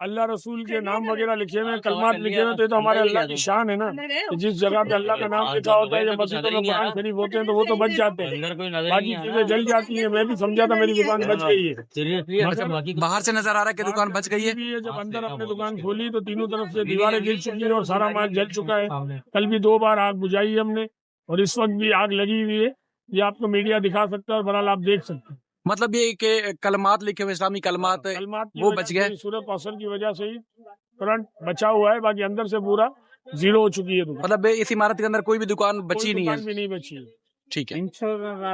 اللہ رسول کے نام وغیرہ لکھے ہوئے ہیں، کلمات لکھے ہوئے ہیں، تو یہ تو ہمارے اللہ کی شان ہے نا کہ جس جگہ پہ اللہ کا نام لکھا ہوتا ہے یا مسجدوں میں قرآن شریف ہوتے ہیں تو وہ تو بچ جاتے ہیں، باقی چیزیں جل جاتی ہیں. میں بھی سمجھا تھا میری دکان بچ گئی ہے. باہر سے نظر آ رہا ہے کہ دکان بچ گئی ہے. بھی ہے جب اندر اپنے دکان کھولی تو تینوں طرف سے دیواریں گر چکی ہیں اور سارا مال جل چکا ہے. کل بھی 2 بار آگ بجھائی ہم نے اور اس وقت بھی آگ لگی ہوئی ہے. یہ آپ کو میڈیا دکھا سکتا ہے اور بہرحال آپ دیکھ سکتے ہیں. مطلب یہ کہ کلمات لکھے ہوئے اسلامی کلمات کی وہ وجہ بچ گئے. سے، سورہ کوثر کی وجہ سے ہی کرنٹ بچا ہوا ہے، باقی اندر سے پورا زیرو ہو چکی ہے دکان. مطلب اس عمارت کے اندر کوئی بھی دکان بچی نہیں دکان ہے. بھی نہیں بچی ہے. ٹھیک ہے.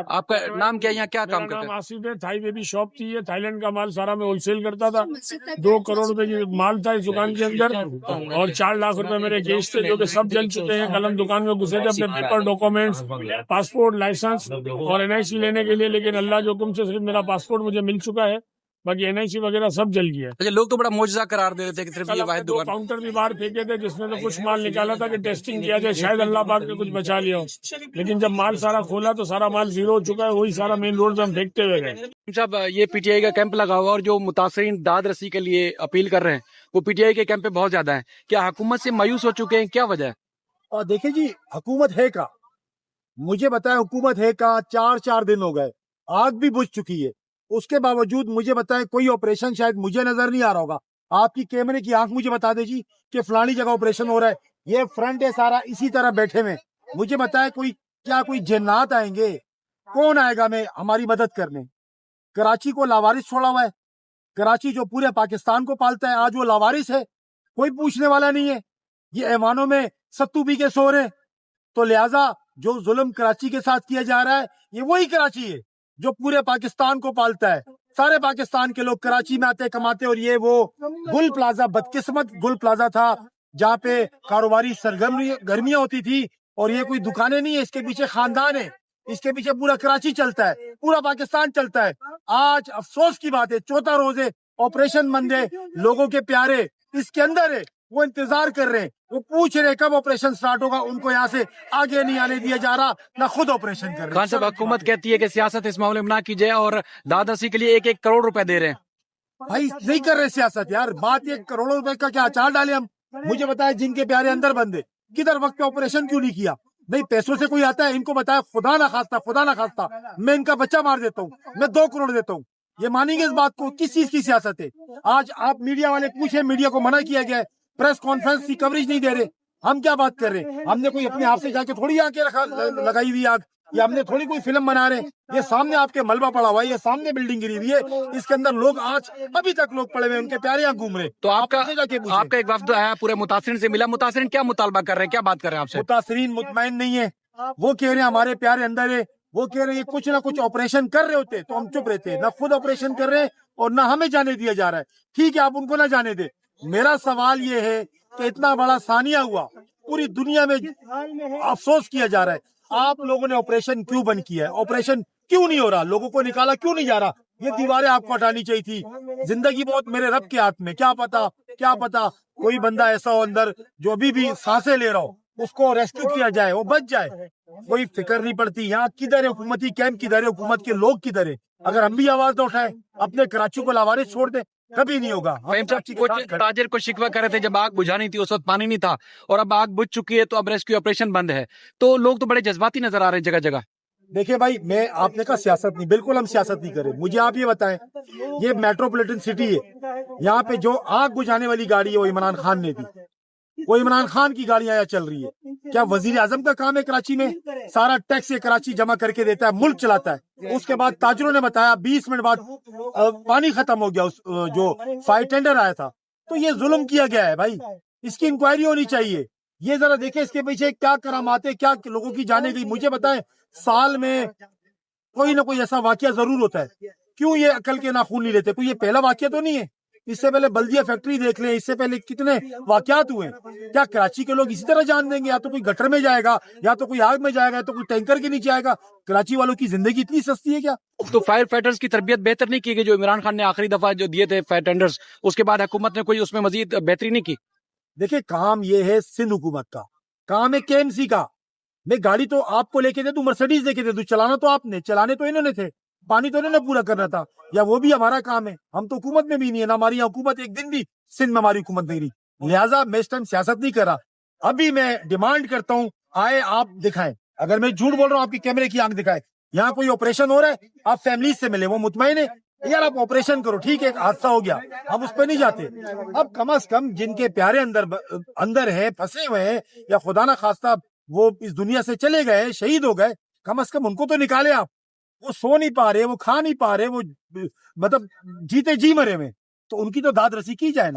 آپ کا نام کیا ہے، یہاں کیا کام میرا کرتے نام ہیں؟ آصف ہے. تھائی بیبی شاپ تھی، یہ تھائی لینڈ کا مال سارا میں ہول سیل کرتا تھا. 2 کروڑ روپے کی مال تھا اس دکان کے اندر اور 4 لاکھ روپے میرے کیش تھے جو کہ سب جل چکے ہیں. کل ہم دکان میں گھسے تھے اپنے پیپر ڈاکومنٹس، پاسپورٹ، لائسنس اور NIC لینے کے لیے، لیکن اللہ کے حکم سے صرف میرا پاسپورٹ مجھے مل چکا ہے، باقی NIC وغیرہ سب جل گیا ہے. اچھا، لوگ تو بڑا معجزہ قرار دے رہے تھے کہ صرف یہ واحد 2 دکان. کاؤنٹر بھی باہر پھینکے تھے جس میں سے کچھ مال نکالا تھا کہ ٹیسٹنگ کیا جائے، شاید اللہ پاک نے کچھ بچا لیا ہو، لیکن جب مال سارا کھولا تو سارا مال زیرو ہو چکا ہے. وہی سارا مین روڈ پہ ہم پھینکتے ہوئے گئے. صاحب، یہ PTI کا کیمپ لگا ہوا اور جو متاثرین داد رسی کے لیے اپیل کر رہے ہیں وہ PTI کے کیمپ پہ بہت زیادہ ہیں. کیا حکومت سے مایوس ہو چکے ہیں؟ کیا وجہ ہے؟ اور دیکھیں جی، حکومت ہے کا، مجھے بتائیں حکومت ہے کا. 4 دن ہو گئے، آگ بھی بجھ چکی ہے، اس کے باوجود مجھے بتائیں کوئی آپریشن شاید مجھے نظر نہیں آ رہا ہوگا. آپ کی کیمرے کی آنکھ مجھے بتا دے جی کہ فلانی جگہ آپریشن ہو رہا ہے. یہ فرنٹ ہے سارا اسی طرح بیٹھے ہوئے. مجھے بتائیں کوئی جنات آئیں گے؟ کون آئے گا میں ہماری مدد کرنے؟ کراچی کو لاوارث چھوڑا ہوا ہے. کراچی جو پورے پاکستان کو پالتا ہے آج وہ لاوارث ہے، کوئی پوچھنے والا نہیں ہے. یہ ایوانوں میں ستو پی کے سو رہے ہیں. تو لہٰذا جو ظلم کراچی کے ساتھ کیا جا رہا ہے یہ وہی کراچی ہے جو پورے پاکستان کو پالتا ہے. سارے پاکستان کے لوگ کراچی میں آتے کماتے. اور یہ وہ گل پلازا، بدقسمت گل پلازا تھا جہاں پہ کاروباری گرمیاں ہوتی تھی. اور یہ کوئی دکانیں نہیں ہے، اس کے پیچھے خاندان ہے، اس کے پیچھے پورا کراچی چلتا ہے، پورا پاکستان چلتا ہے. آج افسوس کی بات ہے 4تھا روز ہے، آپریشن بند ہے. لوگوں کے پیارے اس کے اندر ہے، وہ انتظار کر رہے ہیں، وہ پوچھ رہے کب آپریشن سٹارٹ ہوگا. ان کو یہاں سے آگے نہیں آنے دیا جا رہا، نہ خود آپریشن کر رہے. خان صاحب، حکومت کہتی ہے کہ سیاست اس معاملے میں نہ کی جائے اور داد رسی کے لیے 1 کروڑ روپے دے رہے ہیں. بھائی نہیں کر رہے سیاست یار. بات 1 کروڑ روپے کا کیا اچار ڈالے ہم؟ مجھے بتایا جن کے پیارے اندر بندے کدھر وقت پہ آپریشن کیوں نہیں کیا؟ نہیں پیسوں سے کوئی آتا ہے، ان کو بتایا خدا نہ خواستہ میں ان کا بچہ مار دیتا ہوں، میں 2 کروڑ دیتا ہوں. یہ مانیں گے اس بات کو؟ کس چیز کی سیاست ہے؟ آج آپ میڈیا والے پوچھیں، میڈیا کو منع کیا گیا ہے، پریس کانفرنس کی کوریج نہیں دے رہے. ہم کیا بات کر رہے ہیں؟ ہم نے کوئی اپنے ہاتھ سے جا کے تھوڑی آ کے لگائی ہوئی آگ، یا ہم نے تھوڑی کوئی فلم بنا رہے ہیں. یہ سامنے آپ کے ملبہ پڑا ہوا ہے، یہ سامنے بلڈنگ گری ہوئی ہے، اس کے اندر لوگ آج ابھی تک لوگ پڑے ہوئے، ان کے پیارے یہاں گھوم رہے. تو آپ کا پوچھیں. ایک وفد آیا پورے متاثرین سے ملا. متاثرین کیا مطالبہ کر رہے ہیں، کیا بات کر رہے ہیں آپ سے؟ متاثرین مطمئن نہیں ہے. وہ کہہ رہے ہیں ہمارے پیارے اندر ہے، وہ کہہ رہے ہیں کچھ نہ کچھ آپریشن کر رہے ہوتے تو ہم چپ رہتے. نہ خود آپریشن کر رہے ہیں اور نہ ہمیں جانے دیا جا رہا ہے. ٹھیک ہے، آپ ان کو نہ جانے دیں. میرا سوال یہ ہے کہ اتنا بڑا ثانیہ ہوا، پوری دنیا میں افسوس کیا جا رہا ہے. آپ لوگوں نے آپریشن کیوں بند کیا ہے؟ آپریشن کیوں نہیں ہو رہا؟ لوگوں کو نکالا کیوں نہیں جا رہا؟ یہ دیواریں آپ کو ہٹانی چاہیے تھی. زندگی بہت میرے رب کے ہاتھ میں. کیا پتا کوئی بندہ ایسا ہو اندر جو ابھی بھی سانسیں لے رہا ہو، اس کو ریسکیو کیا جائے، وہ بچ جائے. کوئی فکر نہیں پڑتی. یہاں کدھر ہے حکومتی کیمپ؟ کدھر ہے حکومت کے لوگ؟ کدھر ہے؟ اگر ہم بھی آواز نہ اٹھائیں، اپنے کراچی کو لاوارث چھوڑ دیں، کبھی نہیں ہوگا. کچھ تاجر کو شکوہ کر رہے تھے جب آگ بجھانی تھی اس وقت پانی نہیں تھا، اور اب آگ بجھ چکی ہے تو اب ریسکیو آپریشن بند ہے. تو لوگ تو بڑے جذباتی نظر آ رہے ہیں جگہ جگہ. دیکھیں بھائی، میں آپ نے کہا سیاست نہیں، بالکل ہم سیاست نہیں کریں. مجھے آپ یہ بتائیں، یہ میٹروپولیٹن سٹی ہے، یہاں پہ جو آگ بجھانے والی گاڑی ہے وہ عمران خان نے دی. وہ عمران خان کی گاڑیاں یہاں چل رہی ہے. کیا وزیر اعظم کا کام ہے کراچی میں؟ سارا ٹیکس یہ کراچی جمع کر کے دیتا ہے، ملک چلاتا ہے. اس کے بعد تاجروں نے بتایا 20 منٹ بعد پانی ختم ہو گیا جو فائر ٹینڈر آیا تھا. تو یہ ظلم کیا گیا ہے بھائی، اس کی انکوائری ہونی چاہیے. یہ ذرا دیکھیں اس کے پیچھے کیا کرامات ہے، کیا لوگوں کی جانیں گئی. مجھے بتائیں، سال میں کوئی نہ کوئی ایسا واقعہ ضرور ہوتا ہے. کیوں یہ عقل کے ناخون نہیں لیتے؟ کوئی یہ پہلا واقعہ تو نہیں ہے. اس سے پہلے بلدیہ فیکٹری دیکھ لیں، اس سے پہلے کتنے واقعات ہوئے. کیا کراچی کے لوگ اسی طرح جان دیں گے؟ یا تو کوئی گٹر میں جائے گا، یا تو کوئی آگ میں جائے گا، یا تو کوئی ٹینکر کے نیچے آئے گا. کراچی والوں کی زندگی اتنی سستی ہے کیا؟ تو فائر فائٹرز کی تربیت بہتر نہیں کی گئی جو عمران خان نے آخری دفعہ جو دیے تھے فائر ٹینڈرز، اس کے بعد حکومت نے کوئی اس میں مزید بہتری نہیں کی؟ دیکھیں، کام یہ ہے سندھ حکومت کا، کام ہے KMC کا. میں گاڑی تو آپ کو لے کے دے دوں، مرسیڈیز لے کے دے دوں، چلانا تو آپ نے، چلانے تو انہوں نے تھے. پانی تو انہوں نے پورا کرنا تھا، یا وہ بھی ہمارا کام ہے؟ ہم تو حکومت میں بھی نہیں ہے نا، ہماری حکومت ایک دن بھی سندھ میں ہماری حکومت نہیں رہی، لہٰذا میں اس ٹائم سیاست نہیں کر رہا۔ ابھی میں ڈیمانڈ کرتا ہوں آئے آپ دکھائیں، اگر میں جھوٹ بول رہا ہوں آپ کی کیمرے کی آنکھ دکھائے، یہاں کوئی آپریشن ہو رہا ہے آپ فیملیز سے ملے، وہ مطمئن ہے یار آپ آپریشن کرو، ٹھیک ہے ایک حادثہ ہو گیا ہم اس پہ نہیں جاتے، اب کم از کم جن کے پیارے اندر ہیں پھنسے ہوئے ہیں یا خدا نہ خواستہ وہ اس دنیا سے چلے گئے شہید ہو گئے، کم از کم ان کو تو نکالے آپ، وہ سو نہیں پا رہے، وہ کھا نہیں پا رہے، وہ مطلب جیتے جی مرے ہوئے، تو ان کی تو داد رسی کی جائے نا۔